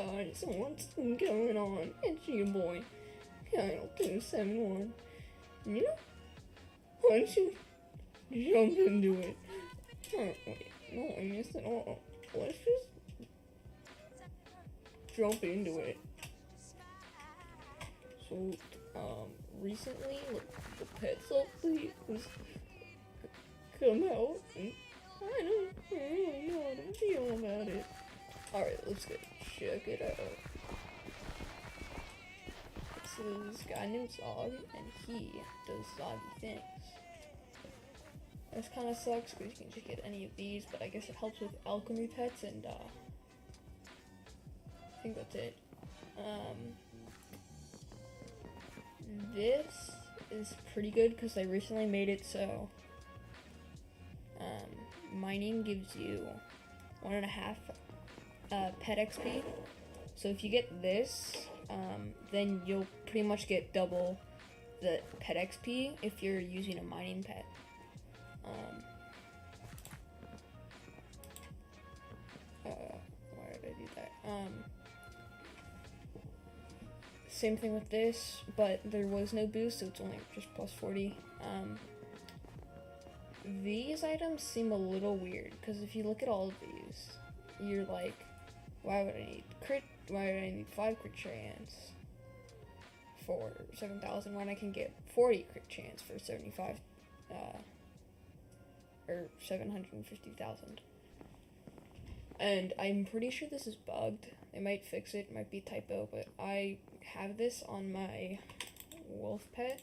guys, what's going on? It's your boy, Kyle271. You know, why don't you jump into it? Oh, wait, no, I missed it all. Let's just jump into it. So, recently, the Pets Update was come out, and I don't know how to feel about it. Alright, let's go check it out. This guy named Zog, and he does zoggy things. This kind of sucks because you can just get any of these, but I guess it helps with alchemy pets, and I think that's it. This is pretty good because I recently made it so mining gives you 1.5 pet XP. So if you get this, then you'll pretty much get double the pet XP if you're using a mining pet. Why did I do that? Same thing with this, but there was no boost, so it's only just plus 40. These items seem a little weird, because if you look at all of these, you're like, why would I need crit? Why would I need 5 crit chance for 7,000 when I can get 40 crit chance for 75, or 750,000? And I'm pretty sure this is bugged. They might fix it, might be typo, but I have this on my wolf pet,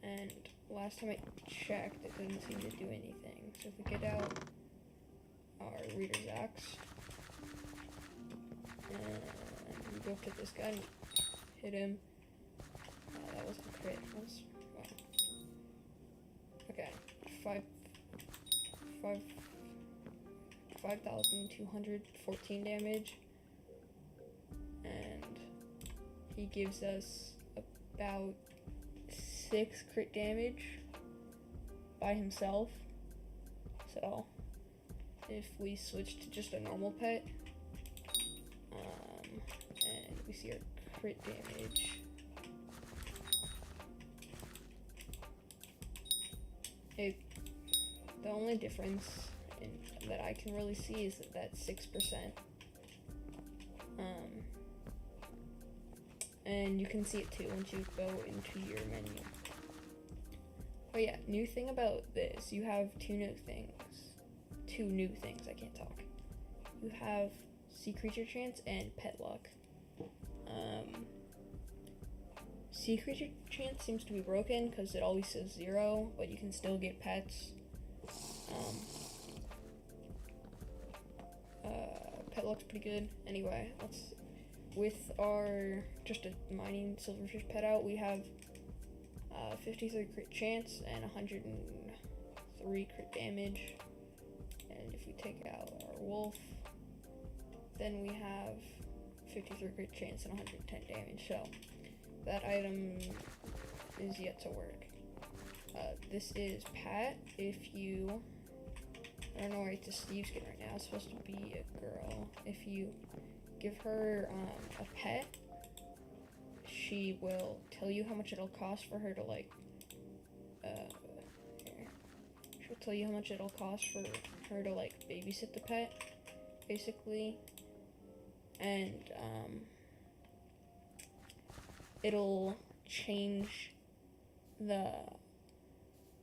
and last time I checked, it didn't seem to do anything. So if we get out our reader's axe, and we go up to this guy and hit him. That wasn't a crit. That was, wow. Okay, 5,214 damage, and he gives us about 6 crit damage by himself. So if we switch to just a normal pet, and we see our crit damage, the only difference that I can really see is that 6%. And you can see it too once you go into your menu. But yeah, new thing about this, you have two new things, I can't talk. You have sea creature chance and pet luck. Sea creature chance seems to be broken because it always says 0, but you can still get pets. Pet luck's pretty good. Anyway, with our just a mining silverfish pet out, we have 53 crit chance and 103 crit damage. And if we take out our wolf, then we have 53 crit chance and 110 damage. So that item is yet to work. This is Pat. If you, I don't know where it's a Steve skin right now. It's supposed to be a girl. If you give her a pet, she will tell you how much it'll cost for her to like. Here. She'll tell you how much it'll cost for her to like babysit the pet, basically, and it'll change the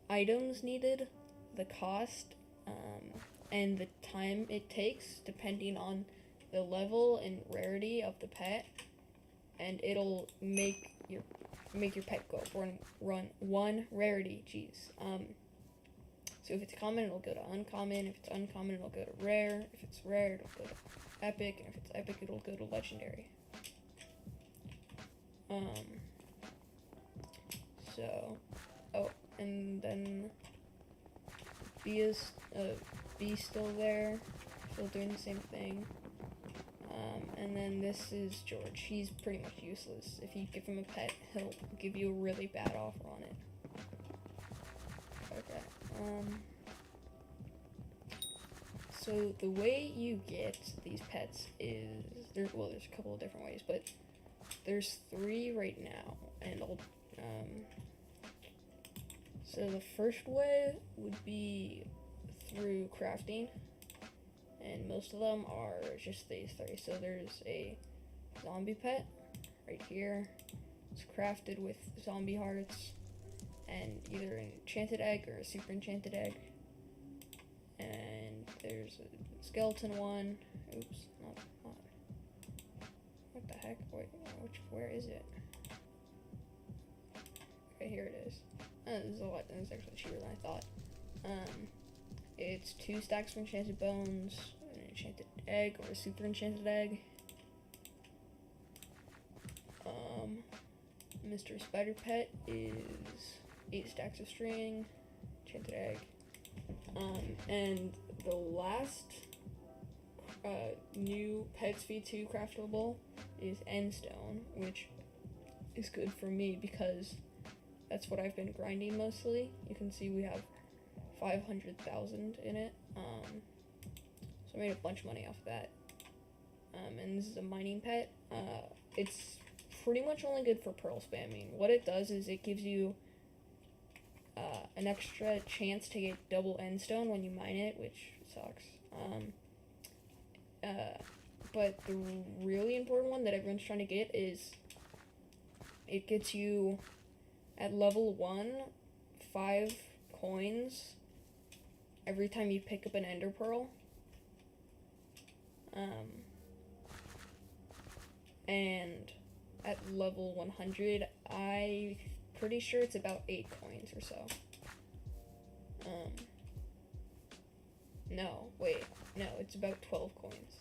items needed, the cost, and the time it takes depending on the level and rarity of the pet, and it'll make your pet go up run one rarity. So if it's common, it'll go to uncommon. If it's uncommon, it'll go to rare. If it's rare, it'll go to epic, and if it's epic, it'll go to legendary. So, oh, and then B's still there, still doing the same thing. And then this is George. He's pretty much useless. If you give him a pet, he'll give you a really bad offer on it. Okay. So the way you get these pets is there's a couple of different ways, but there's 3 right now, and so the first way would be through crafting, and most of them are just these 3. So there's a zombie pet right here. It's crafted with zombie hearts and either an enchanted egg or a super enchanted egg. And there's a skeleton one. Oops, not. What the heck? Wait, where is it? Okay, here it is. This is a lot. This is actually cheaper than I thought. It's 2 stacks of enchanted bones, an enchanted egg or a super enchanted egg. Mr. Spider Pet is 8 stacks of string, enchanted egg. And the last new Pets V2 craftable is Endstone, which is good for me because that's what I've been grinding mostly. You can see we have 500,000 in it. So I made a bunch of money off of that. And this is a mining pet. It's pretty much only good for pearl spamming. What it does is it gives you an extra chance to get double endstone when you mine it, which sucks. But the really important one that everyone's trying to get is it gets you at level 1 5 coins every time you pick up an ender pearl. And at level 100, I'm pretty sure it's about 8 coins or so. No, it's about 12 coins.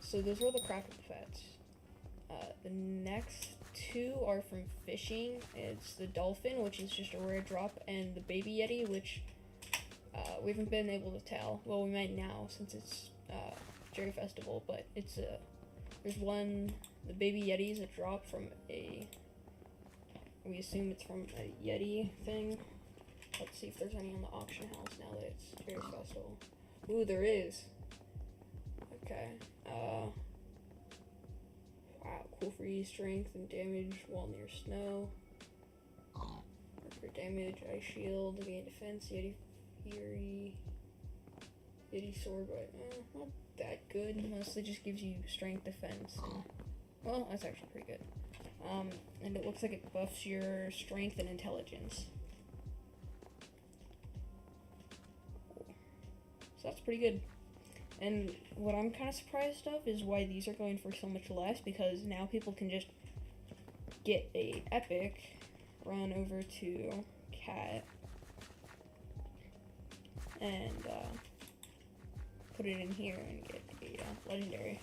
So those are the craftable pets. The next 2 are from fishing. It's the dolphin, which is just a rare drop, and the baby yeti, which we haven't been able to tell. Well, we might now since it's Jerry Festival, but it's there's one. The baby yeti is a drop from we assume it's from a yeti thing. Let's see if there's any on the auction house now that it's Jerry Festival. Ooh, there is. Okay. Wow, cool freeze, strength, and damage while near snow. For damage, ice shield, gain defense, yeti fury, yeti sword, but not that good. Mostly just gives you strength, defense, and, well, that's actually pretty good. And it looks like it buffs your strength and intelligence. So that's pretty good. And what I'm kind of surprised of is why these are going for so much less, because now people can just get a epic, run over to Cat, and put it in here and get a legendary.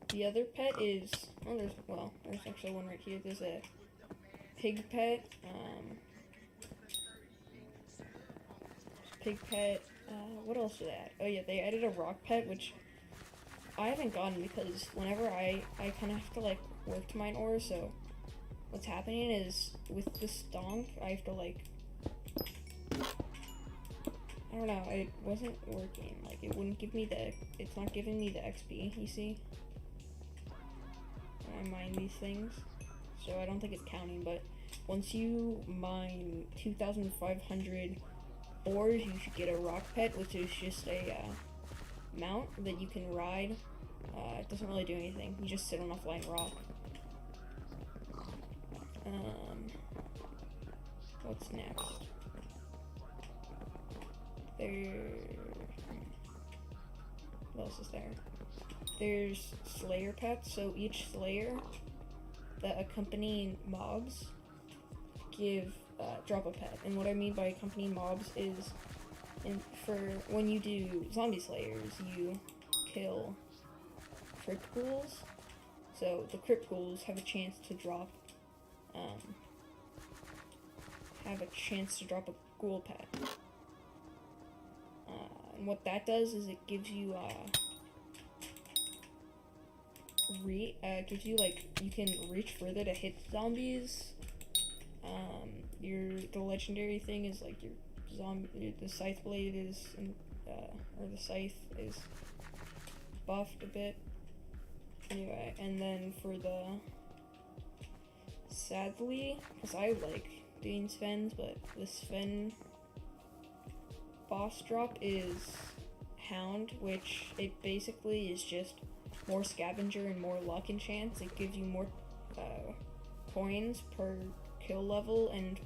The other pet is, there's actually one right here. There's a pig pet, what else did they add? Oh yeah, they added a rock pet, which I haven't gotten because whenever I kind of have to, like, work to mine ore, so what's happening is, with the stonk, I have to, like, I don't know, it wasn't working, like, it wouldn't give me it's not giving me the XP, you see? When I mine these things, so I don't think it's counting, but once you mine 2,500 ores, you should get a rock pet, which is just a mount that you can ride. It doesn't really do anything, you just sit on a flying rock. What's next? What else is there? There's Slayer pets, so each Slayer that accompanying mobs give drop a pet. And what I mean by accompanying mobs is, for when you do zombie slayers, you kill crypt ghouls. So the crypt ghouls have a chance to drop a ghoul pet. And what that does is it gives you gives you like you can reach further to hit zombies. The legendary thing is like the scythe blade is or the scythe is buffed a bit. Anyway, and then for the sadly, because I like doing Svens, but the Sven boss drop is Hound, which it basically is just more scavenger and more luck and chance. It gives you more coins per kill level and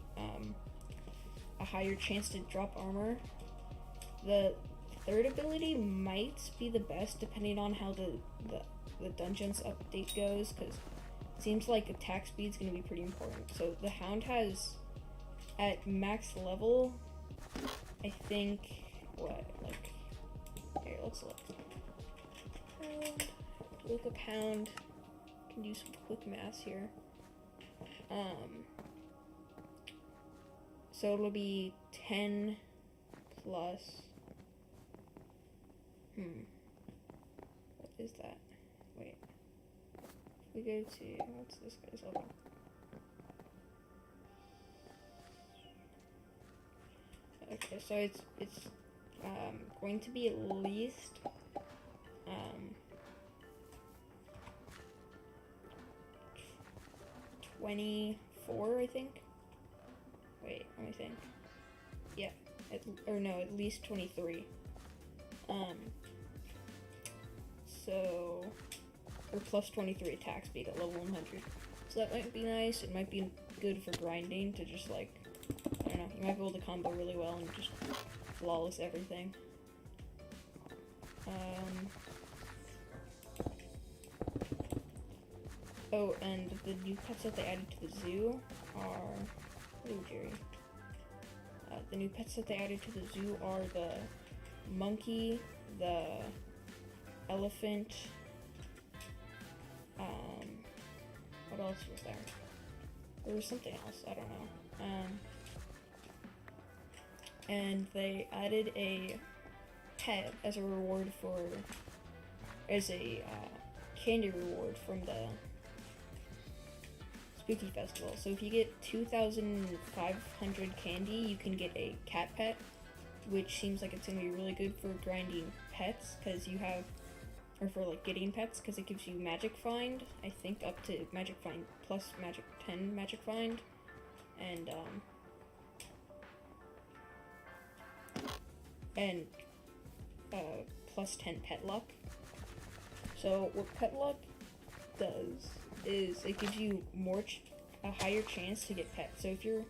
a higher chance to drop armor. The third ability might be the best depending on how the dungeons update goes, because it seems like attack speed is going to be pretty important. So the Hound has, at max level, I think, here, let's look. Look up Hound. Can do some quick math here. So it'll be 10 plus. What is that? Wait. If we go to, what's this guy's level? Okay, so it's going to be at least 24, I think. Wait, let me think. Yeah, at least 23. Or plus 23 attack speed at level 100. So that might be nice. It might be good for grinding to just like, I don't know, you might be able to combo really well and just flawless everything. Oh, and the new pets that they added to the zoo are, Jerry. The new pets that they added to the zoo are the monkey, the elephant, what else was there? There was something else, I don't know. And they added a pet as a reward as a candy reward from the Spooky Festival. So if you get 2,500 candy, you can get a cat pet, which seems like it's gonna be really good for grinding pets, because you have, or for like getting pets, because it gives you magic find, I think up to magic find plus magic 10 magic find, and plus 10 pet luck. So what pet luck does is it gives you a higher chance to get pets. So if you're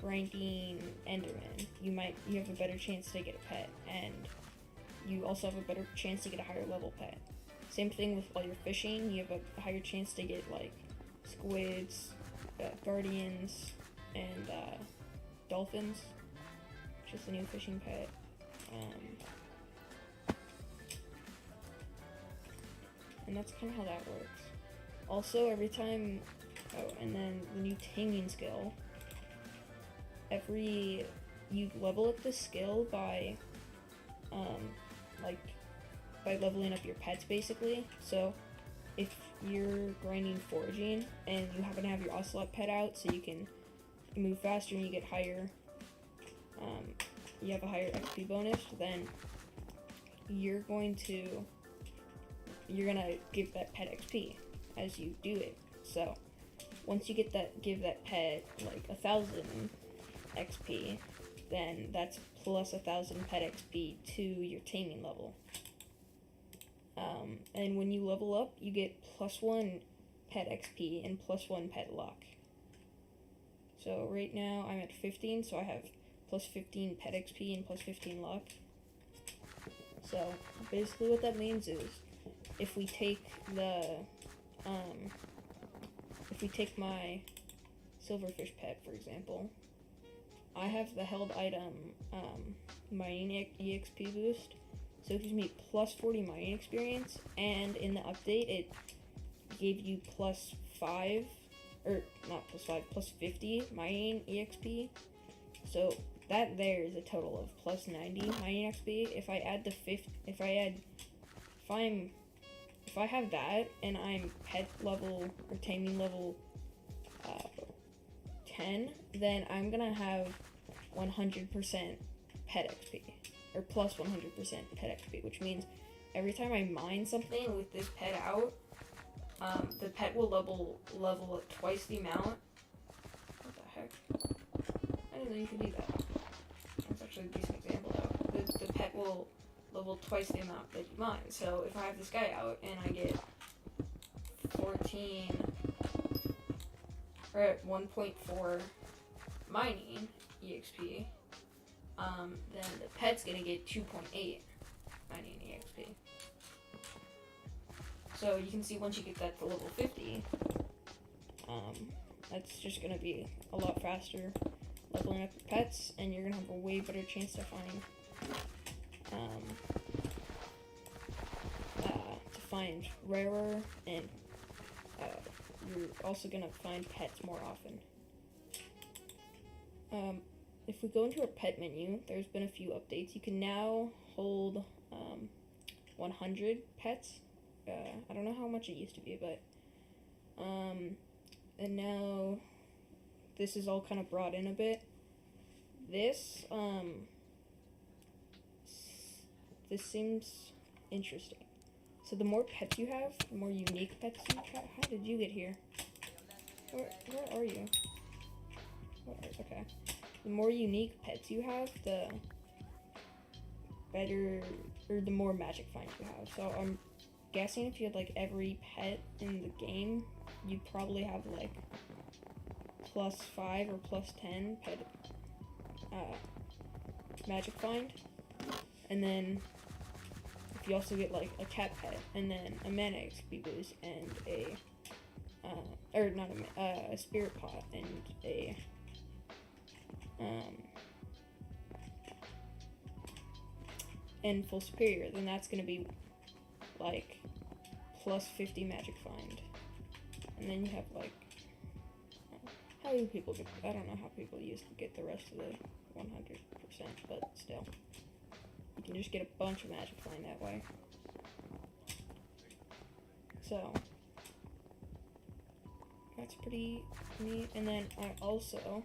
grinding Enderman, you have a better chance to get a pet, and you also have a better chance to get a higher level pet. Same thing with while you're fishing, you have a higher chance to get like squids, guardians, and dolphins, which is the new fishing pet. And that's kind of how that works. Also, every time, and then the new taming skill, you level up the skill by leveling up your pets, basically. So if you're grinding foraging and you happen to have your ocelot pet out, so you can move faster and you get higher, you have a higher XP bonus, then you're gonna give that pet XP as you do it. So once you give that pet like 1,000 XP, then that's plus 1,000 pet XP to your taming level. And when you level up, you get plus 1 pet XP and plus 1 pet luck. So right now I'm at 15, so I have plus 15 pet XP and plus 15 luck. So basically what that means is if we take my silverfish pet, for example, I have the held item mining EXP boost, so it gives me plus 40 mining experience, and in the update it gave you plus 50 mining EXP, so that there is a total of plus 90 mining XP. If if I have that and I'm pet level or taming level 10, then I'm gonna have 100% pet XP, or plus 100% pet XP, which means every time I mine something with this pet out, the pet will level at twice the amount. What the heck? I didn't know you could do that. That's actually a decent example though. The pet will level twice the amount that you mine. So if I have this guy out and I get 14 or 1.4 mining EXP, then the pet's gonna get 2.8 mining EXP. So you can see once you get that to level 50, that's just gonna be a lot faster leveling up your pets, and you're gonna have a way better chance to find rarer, and you're also gonna find pets more often. If we go into our pet menu, there's been a few updates. You can now hold 100 pets. I don't know how much it used to be, but and now this is all kind of brought in a bit. This seems interesting. So the more pets you have, the more unique pets you have. How did you get here? Where are you? Okay. The more unique pets you have, the better, or the more magic finds you have. So I'm guessing if you had like every pet in the game, you'd probably have like +5 or +10 pet magic find. And then if you also get like a cat pet, and then a mana XP boost, and a spirit pot, and a and full superior, then that's gonna be like +50 magic find. And then you have like, how do people get, I don't know how people used to get the rest of the 100%, but still, you can just get a bunch of magic find that way. So that's pretty neat. And then I also,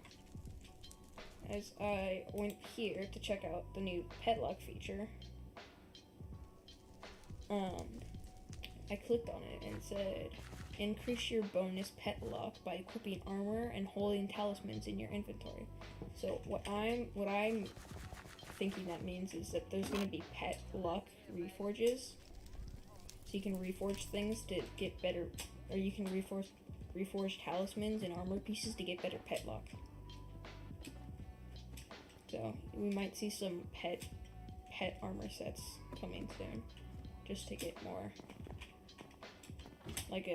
as I went here to check out the new pet luck feature, I clicked on it and it said, increase your bonus pet luck by equipping armor and holding talismans in your inventory. So what I'm thinking that means is that there's going to be pet luck reforges, so you can reforge things to get better, or you can reforge talismans and armor pieces to get better pet luck. So we might see some pet armor sets coming soon, just to get more. Like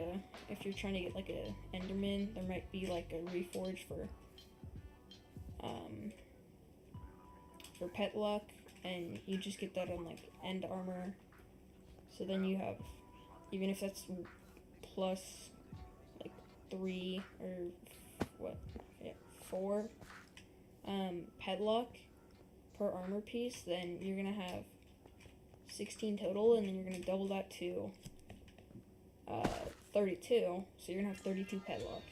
if you're trying to get like a Enderman, there might be like a reforge for pet luck, and you just get that on like end armor. So then you have, even if that's plus like 3 or 4 pet luck per armor piece, then you're gonna have 16 total, and then you're gonna double that to 32, so you're gonna have 32 pet luck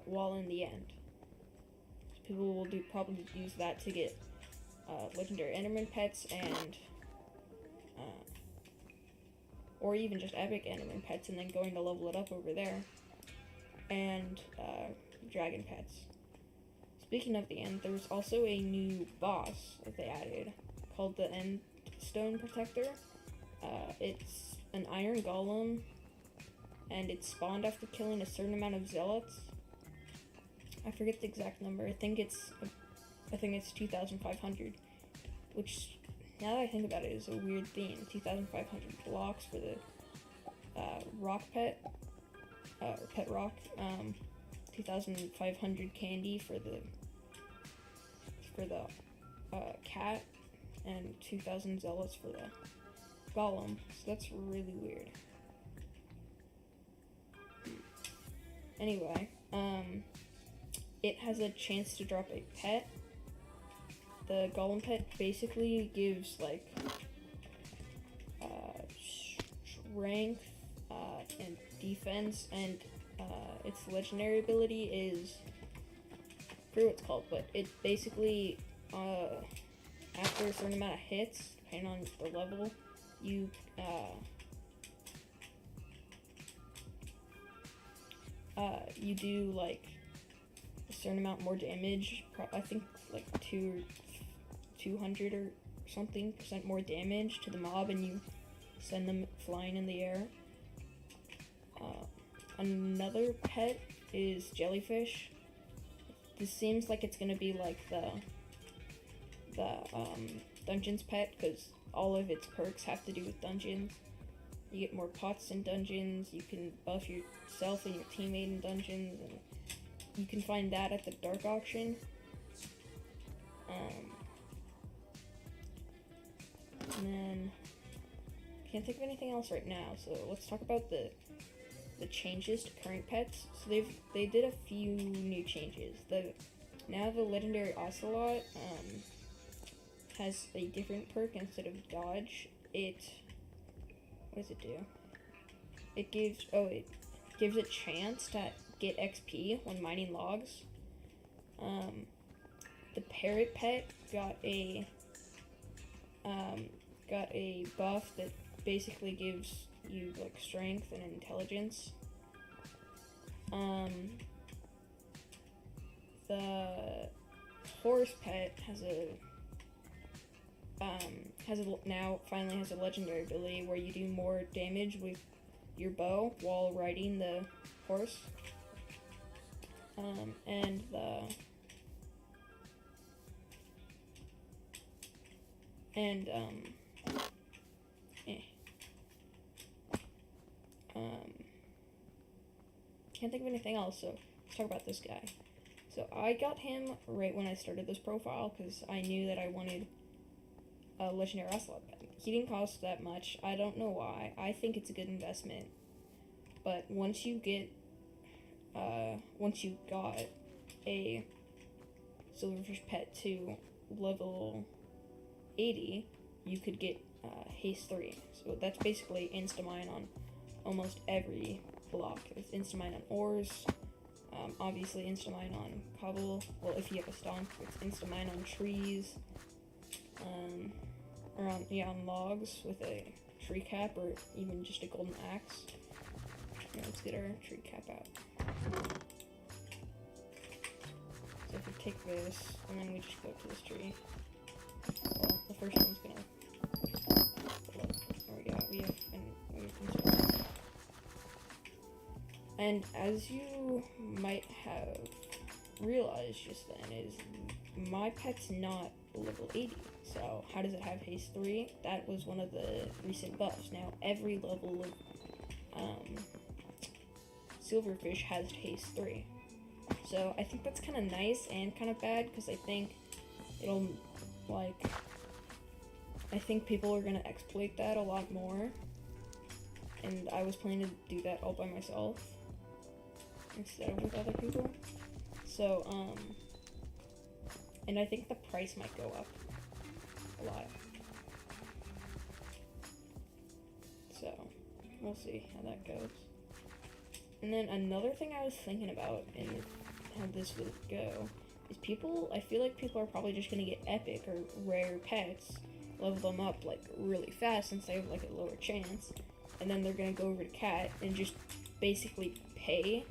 while in the end. So people will probably use that to get legendary Enderman pets, and or even just epic Enderman pets, and then going to level it up over there, and dragon pets. Speaking of the end, there's also a new boss that they added called the End Stone Protector. It's an iron golem, and it's spawned after killing a certain amount of zealots. I forget the exact number. I think it's 2,500, which, now that I think about it, is a weird theme. 2,500 blocks for the rock pet, or pet rock. 2,500 candy for the cat, and 2,000 zealots for the golem. So that's really weird. Anyway, it has a chance to drop a pet. The golem pet basically gives like strength, and defense, and its legendary ability is, I forget what it's called, but it basically, after a certain amount of hits, depending on the level, you you do like a certain amount more damage. I think like 200 or something % more damage to the mob, and you send them flying in the air. Another pet is jellyfish. This seems like it's gonna be like the dungeons pet, because all of its perks have to do with dungeons. You get more pots in dungeons, you can buff yourself and your teammate in dungeons, and you can find that at the dark auction. And then, can't think of anything else right now, so let's talk about the changes to current pets. So they did a few new changes. Now the legendary ocelot has a different perk instead of dodge. What does it do? It gives a chance to get XP when mining logs. The parrot pet got a buff that basically gives you like strength and intelligence. The horse pet now finally has a legendary ability where you do more damage with your bow while riding the horse. Can't think of anything else, so let's talk about this guy. So I got him right when I started this profile because I knew that I wanted a legendary ocelot pet. He didn't cost that much. I don't know why. I think it's a good investment. But once you got a silverfish pet to level 80, you could get haste 3. So that's basically instamine on almost every block. It's instamine on ores, obviously instamine on cobble. Well, if you have a stonk, it's instamine on trees, or on logs with a tree cap, or even just a golden axe. Yeah, let's get our tree cap out. So if we take this, and then we just go to this tree. Well, the first one's gonna. There we go. We have installed. And as you might have realized just then, is my pet's not level 80. So how does it have haste 3? That was one of the recent buffs. Now every level of silverfish has haste 3. So I think that's kind of nice and kind of bad, because I think it'll, I think people are going to exploit that a lot more. And I was planning to do that all by myself instead of with other people. So, and I think the price might go up a lot. So, we'll see how that goes. And then another thing I was thinking about and how this would go is I feel like people are probably just gonna get epic or rare pets, level them up like really fast since they have like a lower chance, and then they're gonna go over to cat and just basically pay.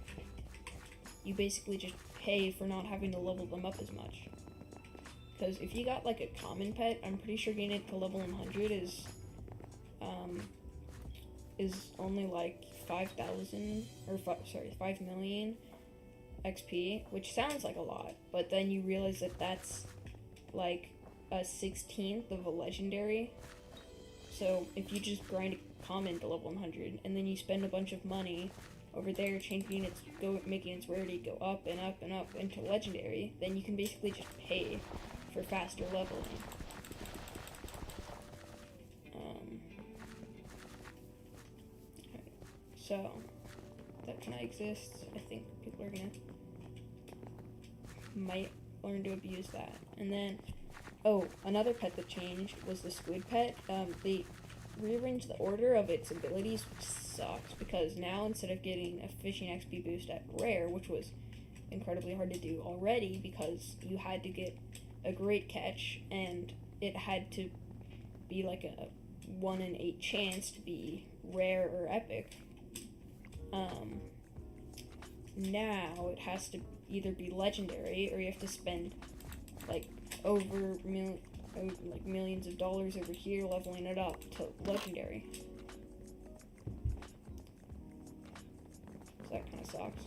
You basically just pay for not having to level them up as much. Because if you got like a common pet, I'm pretty sure getting it to level 100 is only like 5 million XP, which sounds like a lot, but then you realize that that's like a 16th of a legendary. So if you just grind a common to level 100 and then you spend a bunch of money over there making its rarity go up and up and up into legendary, then you can basically just pay for faster leveling. So that kind of exists. I think people are might learn to abuse that. And then, another pet that changed was the squid pet. rearranged the order of its abilities, which sucks, because now instead of getting a fishing XP boost at rare, which was incredibly hard to do already because you had to get a great catch and it had to be like a 1 in 8 chance to be rare or epic. Now it has to either be legendary or you have to spend like millions of dollars over here leveling it up to legendary. So that kind of sucks.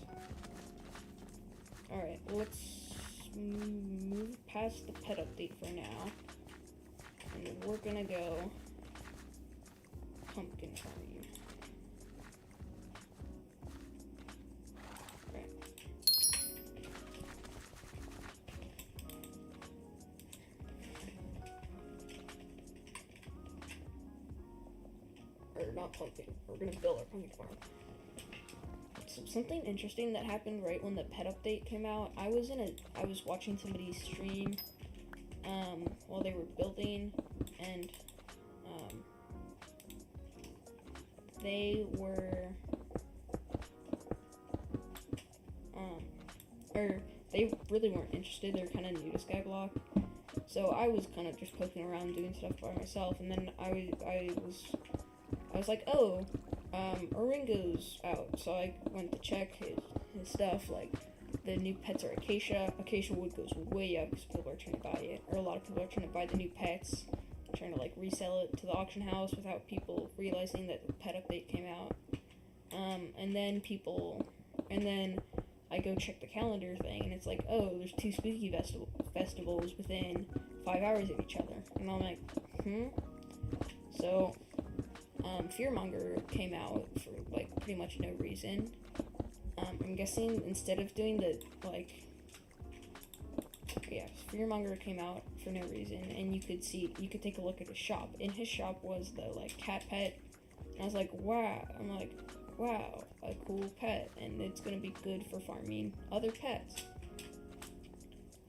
Alright, let's move past the pet update for now. And we're gonna go pumpkin farming. Right. Or not pumpkin, we're gonna build our pumpkin farm. So something interesting that happened right when the pet update came out, I was watching somebody stream while they were building, and they were or they really weren't interested. They're kind of new to Skyblock, so I was kind of just poking around doing stuff by myself, and then I was like, oh, Oringo's out, so I went to check his stuff. Like, the new pets are Acacia. Acacia wood goes way up because people are trying to buy it, or a lot of people are trying to buy the new pets, trying to like resell it to the auction house without people realizing that the pet update came out. And then I go check the calendar thing, and it's like, oh, there's 2 spooky festivals within 5 hours of each other, and I'm like, So, Fearmonger came out for like pretty much no reason. I'm guessing instead of doing the Fearmonger came out for no reason, and you could take a look at his shop. In his shop was the like cat pet, and I was like, wow. I'm like, wow, a cool pet, and it's gonna be good for farming other pets.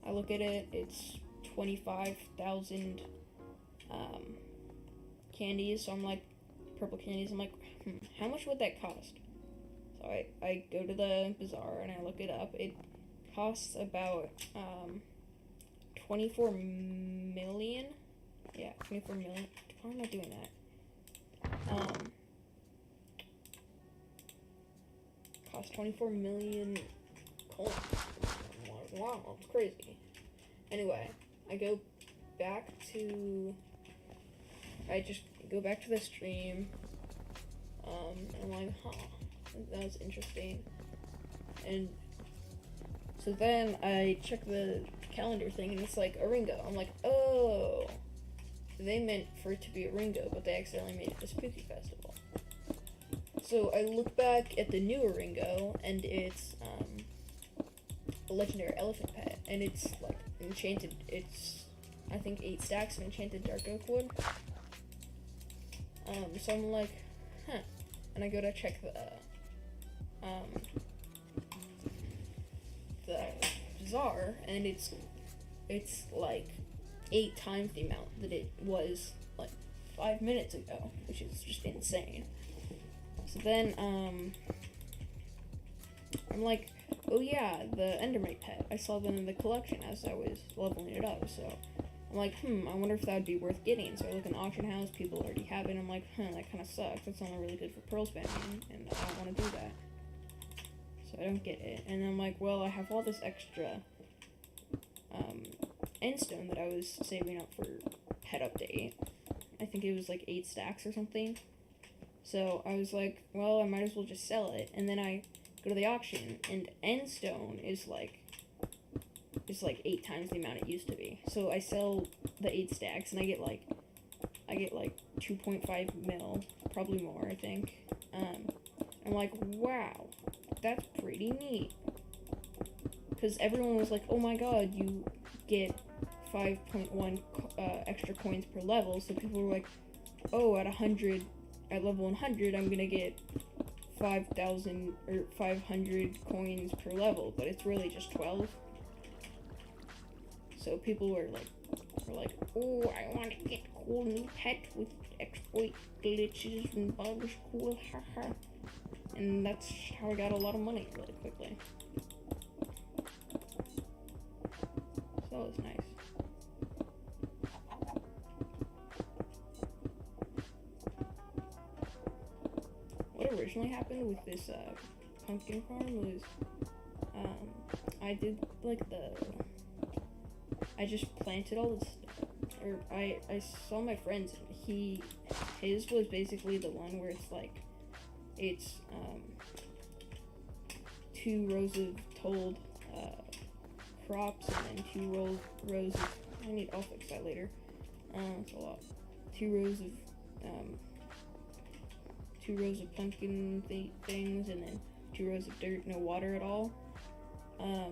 I look at it, it's 25,000 candies, so I'm like, purple candies, I'm like, how much would that cost? So I go to the bazaar and I look it up. It costs about 24 million. Yeah, 24 million. Why am I doing that? Costs 24 million coins. Wow, it's crazy. Anyway, I just go back to the stream, and I'm like, that was interesting. And so then I check the calendar thing, and it's like Oringo. I'm like, oh, they meant for it to be Oringo, but they accidentally made it the Spooky Festival. So I look back at the new Oringo, and it's a legendary elephant pet, and it's like enchanted. It's, I think, 8 stacks of enchanted dark oak wood. So I'm like, and I go to check the bazaar, and it's like 8 times the amount that it was like 5 minutes ago, which is just insane. So then I'm like, oh yeah, the Endermite pet. I saw them in the collection as I was leveling it up, so I'm like, I wonder if that would be worth getting. So I look in the auction house, people already have it. I'm like, that kind of sucks. That's only really good for pearl spamming, and I don't want to do that. So I don't get it. And I'm like, well, I have all this extra endstone that I was saving up for pet update. I think it was like 8 stacks or something. So I was like, well, I might as well just sell it. And then I go to the auction, and endstone is like 8 times the amount it used to be. So I sell the 8 stacks, and I get like 2.5 mil, probably more, I think. I'm like, wow, that's pretty neat. Because everyone was like, oh my god, you get 5.1 extra coins per level. So people were like, oh, at level 100, I'm gonna get 5,000 or 500 coins per level, but it's really just 12. So people were like, oh, I want to get a cool new pet with exploit glitches and bugs, cool, haha. And that's how I got a lot of money really quickly. So it's nice. What originally happened with this pumpkin farm was I did like I just planted all this, or I saw my friends, his was basically the one where it's like, it's 2 rows of told crops and then 2 rows of, I'll fix that later, it's a lot, 2 rows of pumpkin things and then 2 rows of dirt, no water at all.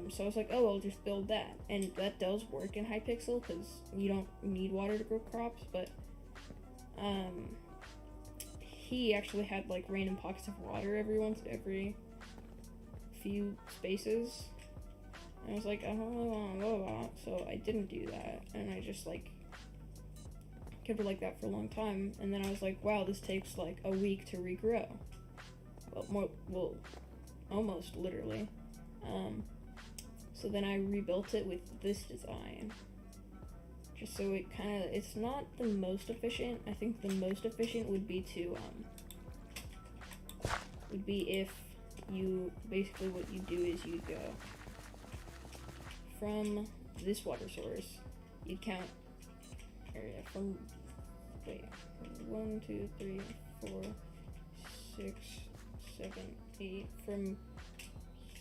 So I was like, oh, I'll just build that. And that does work in Hypixel because you don't need water to grow crops, but he actually had like random pockets of water every few spaces. And I was like, I don't really want to go about, so I didn't do that. And I just like kept it like that for a long time. And then I was like, wow, this takes like a week to regrow. Well, almost literally. So then I rebuilt it with this design, just so it's not the most efficient. I think the most efficient would be if you, basically what you do is you go from this water source, you'd count area from, 1, 2, 3, 4, 6, 7, 8, from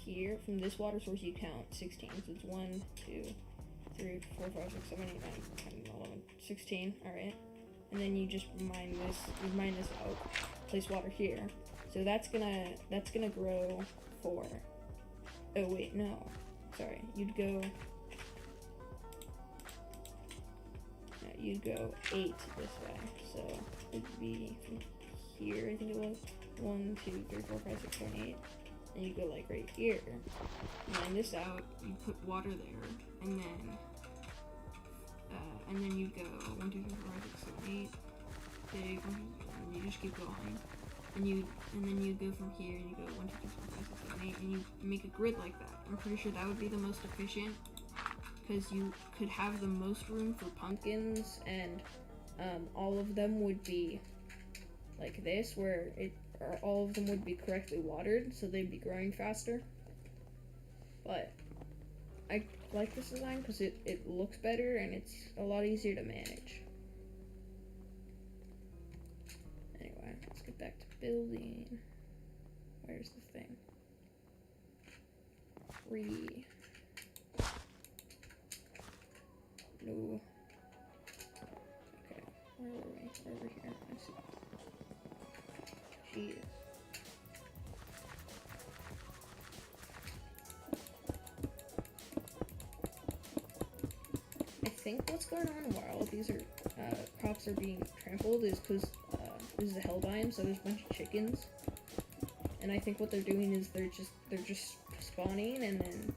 here, from this water source you count 16, so it's 1, 2, 3, 4, 5, 6, 7, 8, 9, 10, 11, 16, alright, and then you just mine this out, place water here, so that's gonna grow for, oh wait, no, sorry, you'd go 8 this way, so it'd be from here, I think it was, 1, 2, 3, 4, 5, 6, 7, 8, and you go like right here, mine this out, you put water there, and then you go 1, 2, 3, 4, 5, 6, 7, 8, big, and you just keep going, and then you go from here, and you go 1, 2, 3, 4, 5, 6, 7, 8, and you make a grid like that. I'm pretty sure that would be the most efficient, because you could have the most room for pumpkins, and all of them would be like this, where all of them would be correctly watered, so they'd be growing faster. But I like this design because it looks better and it's a lot easier to manage. Anyway, let's get back to building. Where's the thing? No. Okay, where were we? Over here. I see. Jeez. I think what's going on while all these crops are being trampled is because this is a hell biome, so there's a bunch of chickens, and I think what they're doing is they're just spawning and then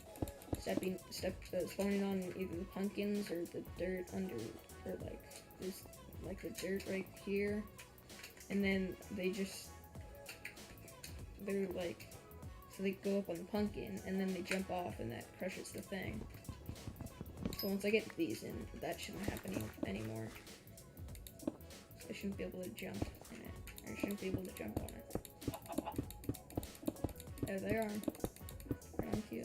spawning on either the pumpkins or the dirt under, or like this, like the dirt right here, and then they're like, so they go up on the pumpkin and then they jump off and that crushes the thing. So once I get these in, that shouldn't happen anymore. I shouldn't be able to jump in it. I shouldn't be able to jump on it. There they are. Right on cue.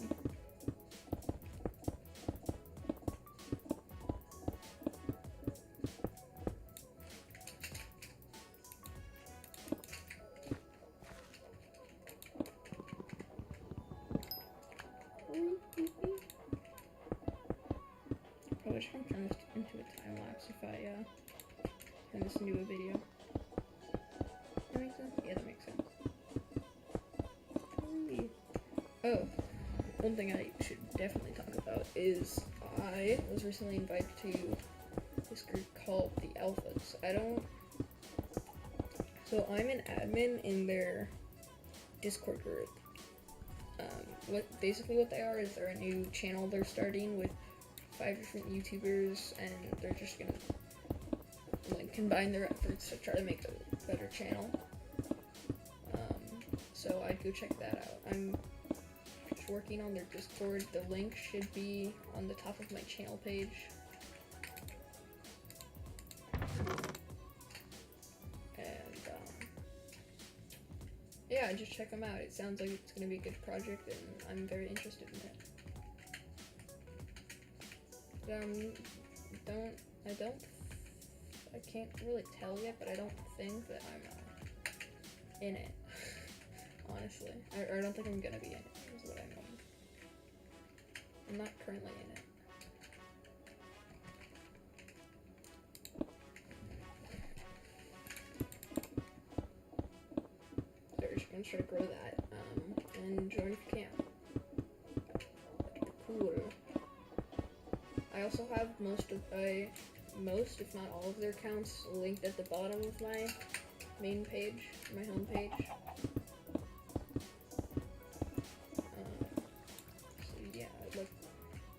Probably should turn this into a time lapse if I turn this into a video. That makes sense? Yeah, that makes sense. Oh, one thing I should definitely talk about is I was recently invited to this group called the Alphas. So I'm an admin in their Discord group. What they are is they're a new channel they're starting with 5 different YouTubers, and they're just gonna like combine their efforts to try to make a better channel. So I'd go check that out. I'm just working on their Discord. The link should be on the top of my channel page. And yeah, just check them out. It sounds like it's gonna be a good project, and I'm very interested in it. I can't really tell yet, but I don't think that I'm in it. Honestly, I don't think I'm gonna be in it, is what I mean. I'm not currently in it. So we're just gonna try to grow that, and join if you can. That'd be cool. I also have most, if not all of their accounts linked at the bottom of my main page, my home page. So yeah, I'd like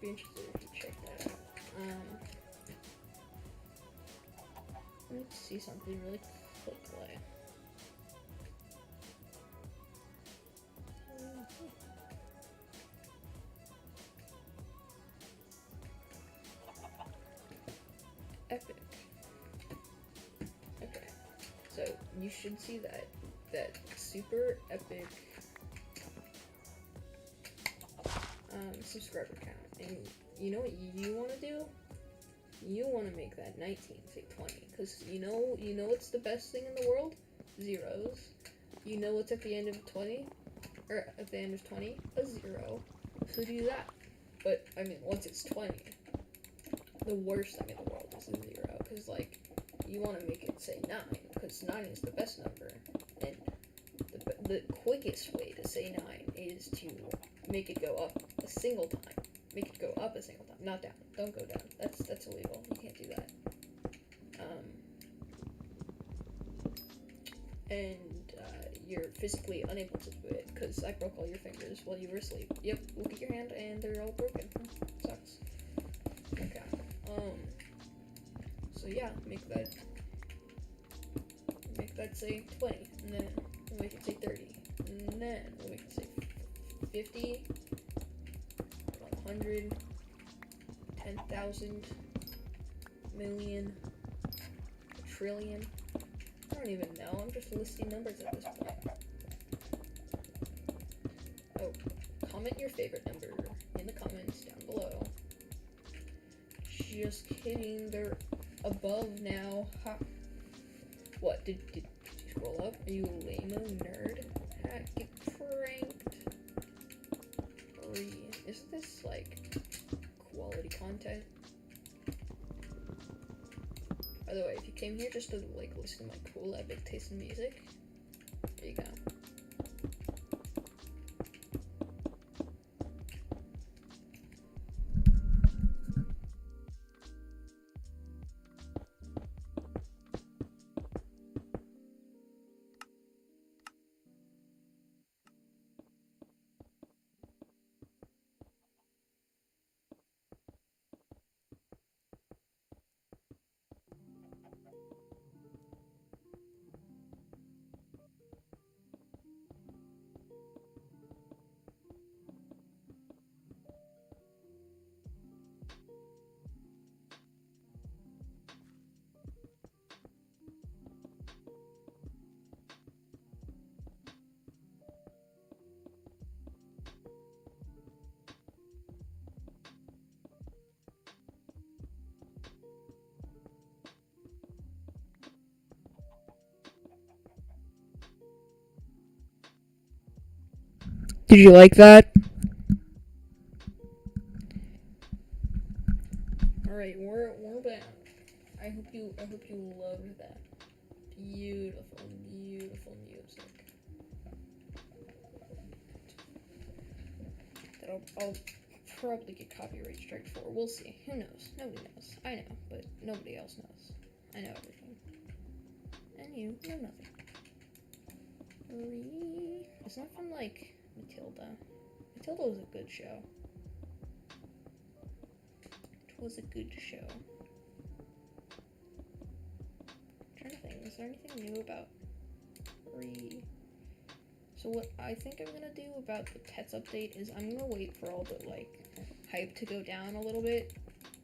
be interested if you check that out. Let's see something really quickly. Epic. Okay, so you should see that super epic subscriber count, and you know what you want to do? You want to make that 19 say 20, because you know what's the best thing in the world? Zeros. You know what's at the end of 20, or at the end of 20? A 0. So do that. But I mean, once it's 20, the worst thing in the world is a 0, because like you want to make it say 9, because 9 is the best number, and the quickest way to say 9 is to make it go up a single time. Make it go up a single time, not down. Don't go down. That's illegal. You can't do that. And you're physically unable to do it because I broke all your fingers while you were asleep. Yep. Look at your hand, and they're all broken. Sucks. Okay. So yeah, make that say 20, and then we'll make it say 30, and then we'll make it say 50, 100, 10,000, million, trillion. I don't even know. I'm just listing numbers at this point. Oh, comment your favorite number in the comments down below. Just kidding. They're above now. Ha. What? Did you scroll up? Are you a lame-o nerd? Ha, get pranked. Isn't this like quality content? By the way, if you came here just to like listen to my cool epic taste in music, there you go. Did you like that? Alright, we're back. I hope you loved that. Beautiful music. That I'll probably get copyright striked for. We'll see. Who knows? Nobody knows. I know, but nobody else knows. I know everything. And you know nothing. It's not from like Matilda. Matilda was a good show. It was a good show. is there anything new about So what I think I'm gonna do about the pets update is I'm gonna wait for all the like hype to go down a little bit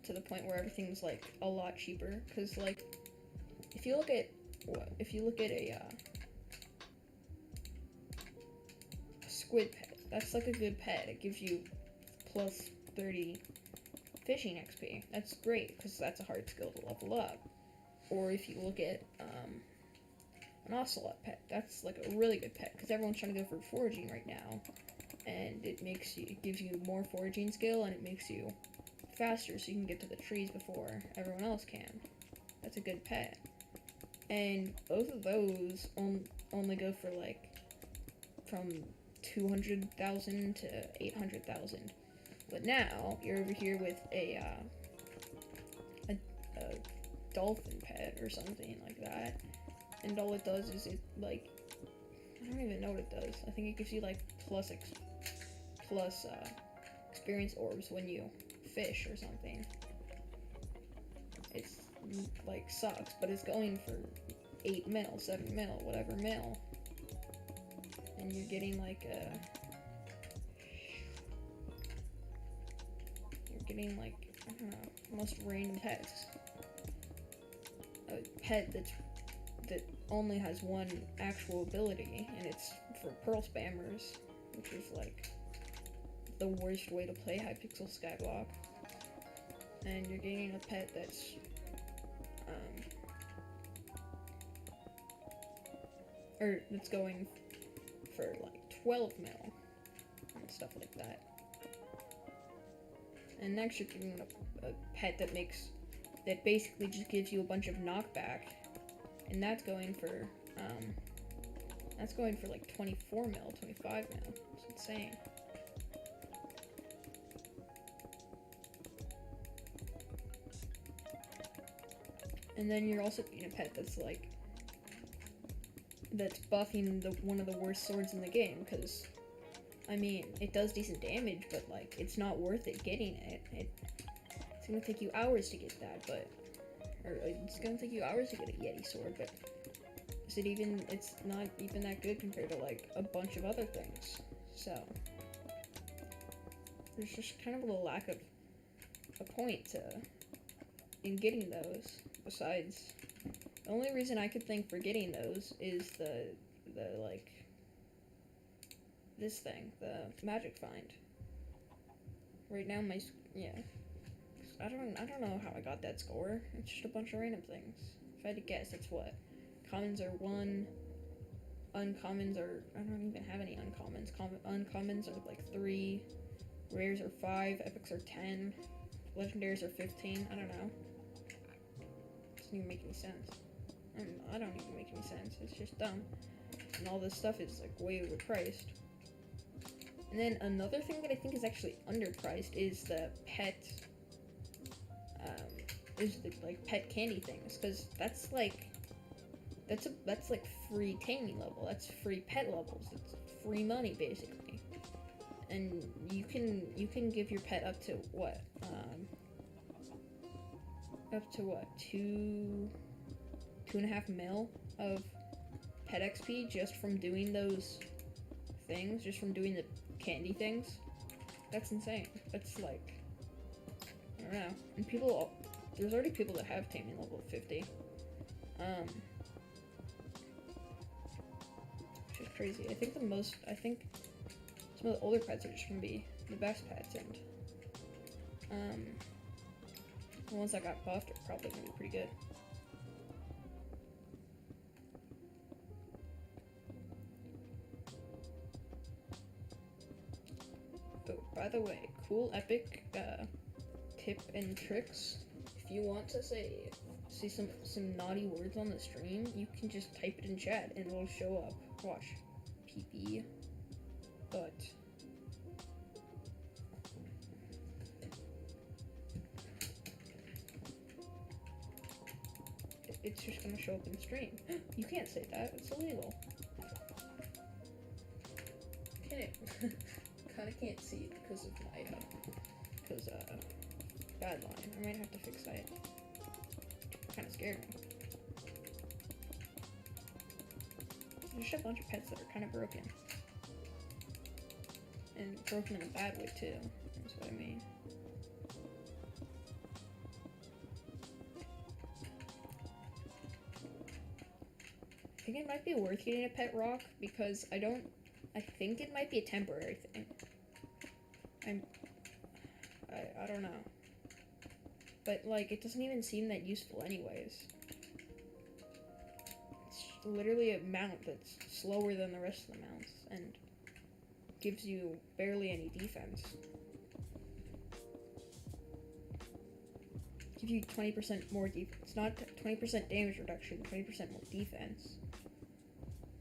to the point where everything's like a lot cheaper. Cause like if you look at a squid pet, that's like a good pet. It gives you plus 30 fishing XP. That's great because that's a hard skill to level up. Or if you look at an ocelot pet, that's like a really good pet because everyone's trying to go for foraging right now, and it gives you more foraging skill, and it makes you faster so you can get to the trees before everyone else can. That's a good pet. And both of those only go for like from 200,000 to 800,000. But now you're over here with a dolphin pet or something like that, and all it does is it like I don't even know what it does. I think it gives you like plus experience orbs when you fish or something. It's like sucks, but it's going for 8 mil, 7 mil, whatever mil, and you're getting like I don't know, most random pets. A pet that only has one actual ability, and it's for pearl spammers, which is like the worst way to play Hypixel Skyblock. And you're getting a pet that's that's going for like 12 mil and stuff like that. And next you're getting a pet that basically just gives you a bunch of knockback, and that's going for like 24 mil, 25 mil. It's insane. And then you're also getting a pet that's buffing one of the worst swords in the game, because I mean, it does decent damage, but like it's not worth it getting it. It's gonna take you hours to get that, it's gonna take you hours to get a Yeti sword, but it's not even that good compared to like a bunch of other things. So there's just kind of a lack of a point in getting those. Besides, the only reason I could think for getting those is the like this thing, the magic find. Right now I don't know how I got that score. It's just a bunch of random things. If I had to guess, it's what? Commons are 1, uncommons are, I don't even have any uncommons. Uncommons are like 3, rares are 5, epics are 10, legendaries are 15, I don't know. Doesn't even make any sense. I don't even make any sense, it's just dumb. And all this stuff is like way overpriced. And then another thing that I think is actually underpriced is the pet pet candy things, because that's like free taming level, that's free pet levels, it's free money basically. And you can give your pet up to what 2.5 mil of pet XP just from doing those things, just from doing the candy things. That's insane. That's like, I don't know. And there's already people that have taming level 50. Which is crazy. I think some of the older pets are just gonna be the best pets, and the ones that got buffed are probably gonna be pretty good. Oh, by the way, cool epic tip and tricks. If you want to see some naughty words on the stream, you can just type it in chat and it'll show up. Watch. PP. But it's just gonna show up in stream. You can't say that, it's illegal. Okay. Kinda can't see it because of my guideline. I might have to fix that. Kinda scared me. just a bunch of pets that are kind of broken. And broken in a bad way too, that's what I mean. I think it might be worth getting a pet rock because I think it might be a temporary thing. I don't know. But like, it doesn't even seem that useful anyways. It's literally a mount that's slower than the rest of the mounts and gives you barely any defense. Gives you 20% more defense. Not 20% damage reduction, 20% more defense.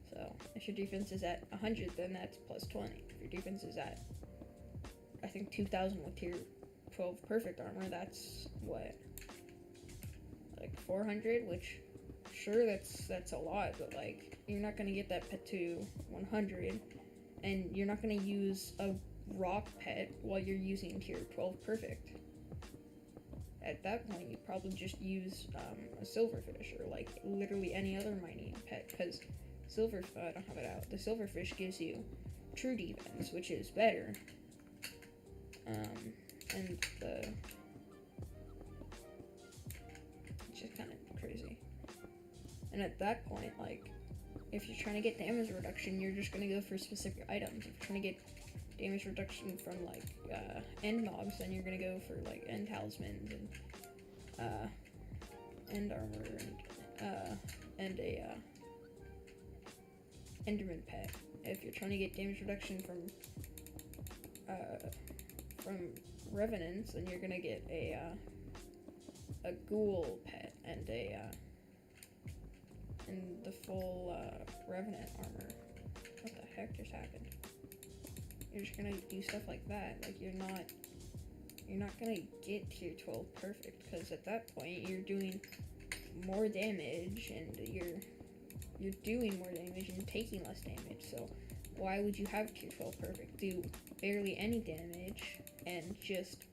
So, if your defense is at 100, then that's plus 20. If your defense is at, I think, 2000 with tier 12 perfect armor, that's what? Like 400, which, sure, that's a lot, but like, you're not gonna get that pet to 100, and you're not gonna use a rock pet while you're using tier 12 perfect. At that point, you probably just use a silverfish or like literally any other mining pet, because I don't have it out. The silverfish gives you true defense, which is better. And it's just kind of crazy. And at that point, like, if you're trying to get damage reduction, you're just gonna go for specific items. If you're trying to get damage reduction from like end mobs, then you're gonna go for like end talismans and end armor and a enderman pet. If you're trying to get damage reduction from revenants, then you're gonna get a ghoul pet and the full revenant armor. What the heck just happened? You're just gonna do stuff like that. Like, you're not gonna get tier 12 perfect, because at that point you're doing more damage and you're doing more damage and taking less damage. So why would you have tier 12 perfect? Do barely any damage and just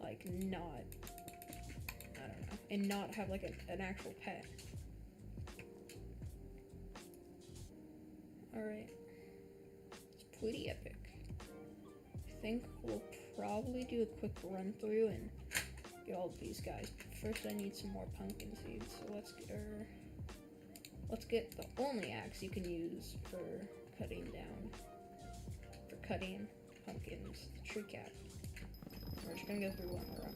like not, I don't know, and not have like an actual pet. Alright, it's pretty epic. I think we'll probably do a quick run through and get all of these guys. First, I need some more pumpkin seeds, so let's get the only axe you can use for cutting pumpkins, the tree cap. We're just gonna go through one more run.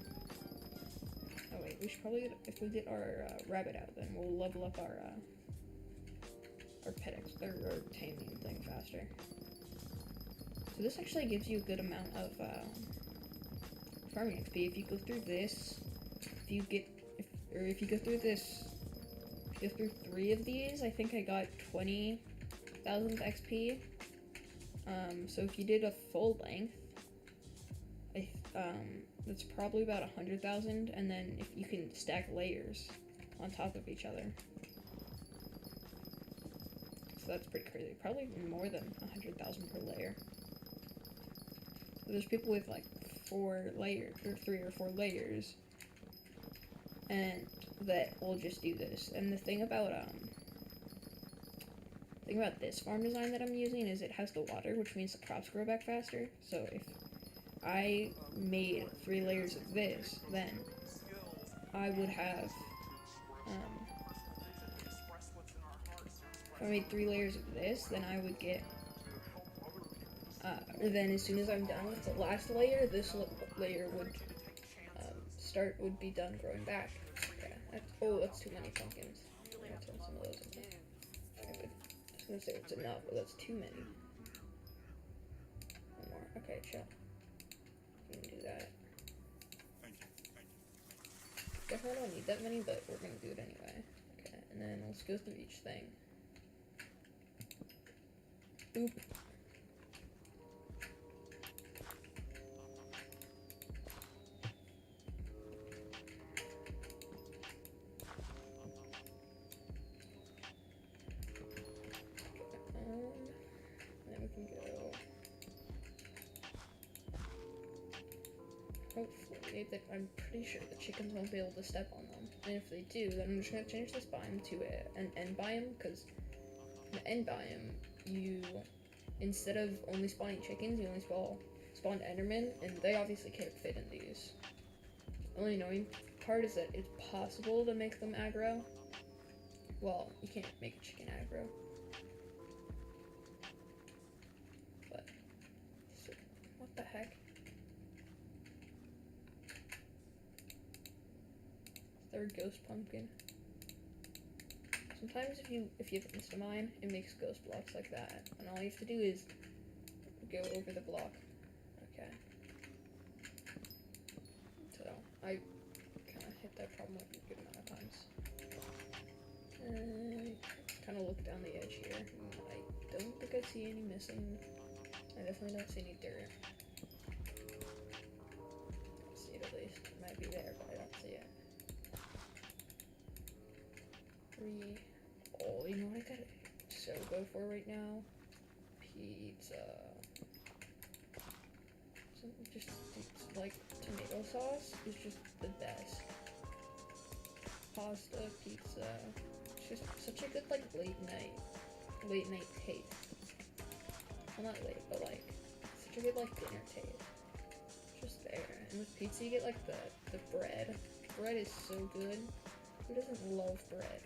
Oh wait, we should probably if we get our rabbit out, then we'll level up our taming thing faster. So this actually gives you a good amount of farming XP. If you go through this, if you go through 3 of these, I think I got 20,000 XP. So if you did a full length, that's probably about 100,000, and then if you can stack layers on top of each other. So that's pretty crazy. Probably more than 100,000 per layer. There's people with like 4 layers, or 3 or 4 layers, and that will just do this. And the thing about this farm design that I'm using is it has the water, which means the crops grow back faster. So if I made 3 layers of this, then I would have, if I made 3 layers of this, then I would get, then as soon as I'm done with the last layer, this layer would be done growing back. Yeah, that's too many pumpkins. I'm gonna turn some of those into. I was gonna say it's enough, but that's too many. One more. Okay, chill. We can do that. Definitely don't need that many, but we're gonna do it anyway. Okay, and then let's go through each thing. Boop. Then we can go. Hopefully, I'm pretty sure the chickens won't be able to step on them. And if they do, then I'm just gonna change this biome to an end biome, because the end biome, you, instead of only spawning chickens, you only spawn Endermen, and they obviously can't fit in these. The only annoying part is that it's possible to make them aggro. Well, you can't make a chicken aggro. But, so, what the heck? Is there a ghost pumpkin? Sometimes if you have Instamine, it makes ghost blocks like that. And all you have to do is go over the block. Okay. So, I kind of hit that problem like a good amount of times. Kind of look down the edge here. I don't think I see any missing. I definitely don't see any dirt. I see it at least. It might be there, but I don't see it. 3. Oh, you know what I gotta so go for right now? Pizza. Just like tomato sauce is just the best. Pasta, pizza. It's just such a good like late night taste. Well, not late, but like such a good like dinner taste. Just there. And with pizza, you get like the bread. Bread is so good. Who doesn't love bread?